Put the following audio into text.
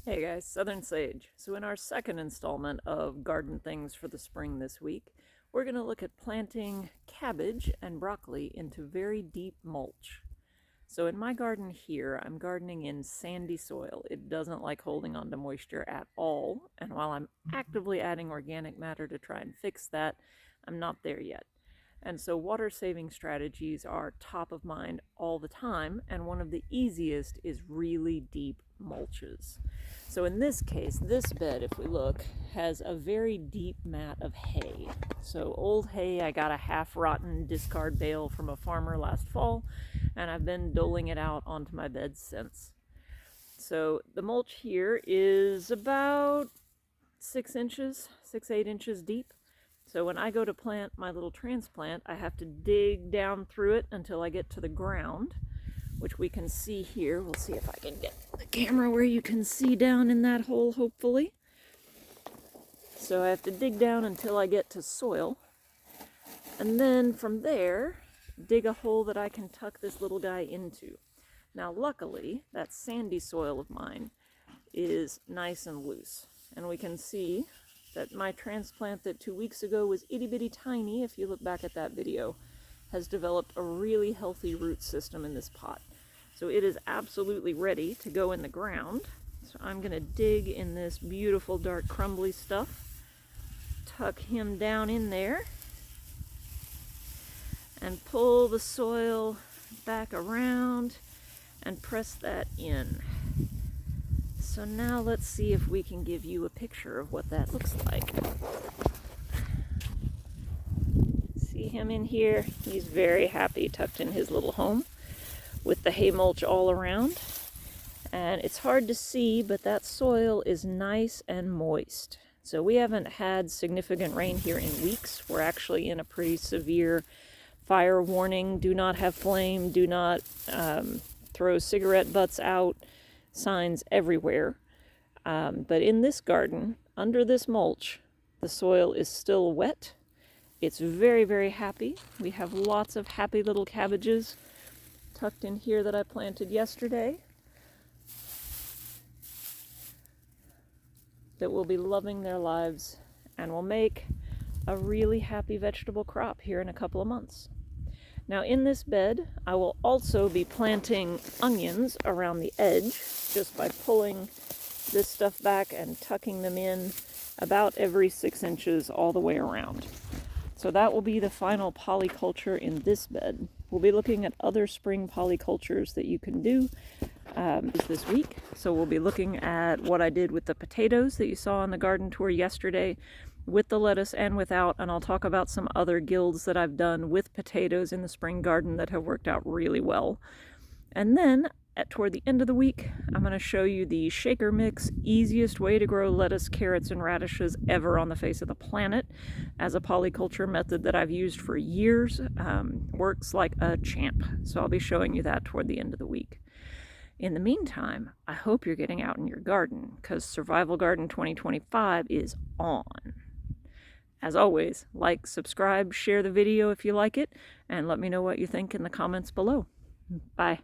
Hey guys, Southern Sage. So in our second installment of garden things for the spring this week, we're going to look at planting cabbage and broccoli into very deep mulch. So in my garden here, I'm gardening in sandy soil. It doesn't like holding on to moisture at all, and while I'm actively adding organic matter to try and fix that, I'm not there yet. And so water saving strategies are top of mind all the time, and one of the easiest is really deep mulches. So in this case, this bed, if we look, has a very deep mat of hay. So old hay, I got a half-rotten discard bale from a farmer last fall, and I've been doling it out onto my beds since. So the mulch here is about 6 inches, 8 inches deep. So when I go to plant my little transplant, I have to dig down through it until I get to the ground, which we can see here. We'll see if I can get the camera where you can see down in that hole, hopefully. So I have to dig down until I get to soil. And then from there, dig a hole that I can tuck this little guy into. Now luckily, that sandy soil of mine is nice and loose. And we can see that my transplant that 2 weeks ago was itty bitty tiny, if you look back at that video, has developed a really healthy root system in this pot. So it is absolutely ready to go in the ground. So I'm going to dig in this beautiful dark crumbly stuff, tuck him down in there, and pull the soil back around and press that in. So now let's see if we can give you a picture of what that looks like. See him in here? He's very happy tucked in his little home with the hay mulch all around. And it's hard to see, but that soil is nice and moist. So we haven't had significant rain here in weeks. We're actually in a pretty severe fire warning. Do not have flame, do not throw cigarette butts out. Signs everywhere. But in this garden, under this mulch, the soil is still wet. It's very, very happy. We have lots of happy little cabbages tucked in here that I planted yesterday that will be loving their lives and will make a really happy vegetable crop here in a couple of months. Now in this bed, I will also be planting onions around the edge just by pulling this stuff back and tucking them in about every 6 inches all the way around. So that will be the final polyculture in this bed. We'll be looking at other spring polycultures that you can do this week. So we'll be looking at what I did with the potatoes that you saw on the garden tour yesterday, with the lettuce and without, and I'll talk about some other guilds that I've done with potatoes in the spring garden that have worked out really well. And then toward the end of the week, I'm going to show you the shaker mix, easiest way to grow lettuce, carrots, and radishes ever on the face of the planet, as a polyculture method that I've used for years. Works like a champ. So I'll be showing you that toward the end of the week. In the meantime, I hope you're getting out in your garden, because Survival Garden 2025 is on. As always, like, subscribe, share the video if you like it, and let me know what you think in the comments below. Bye.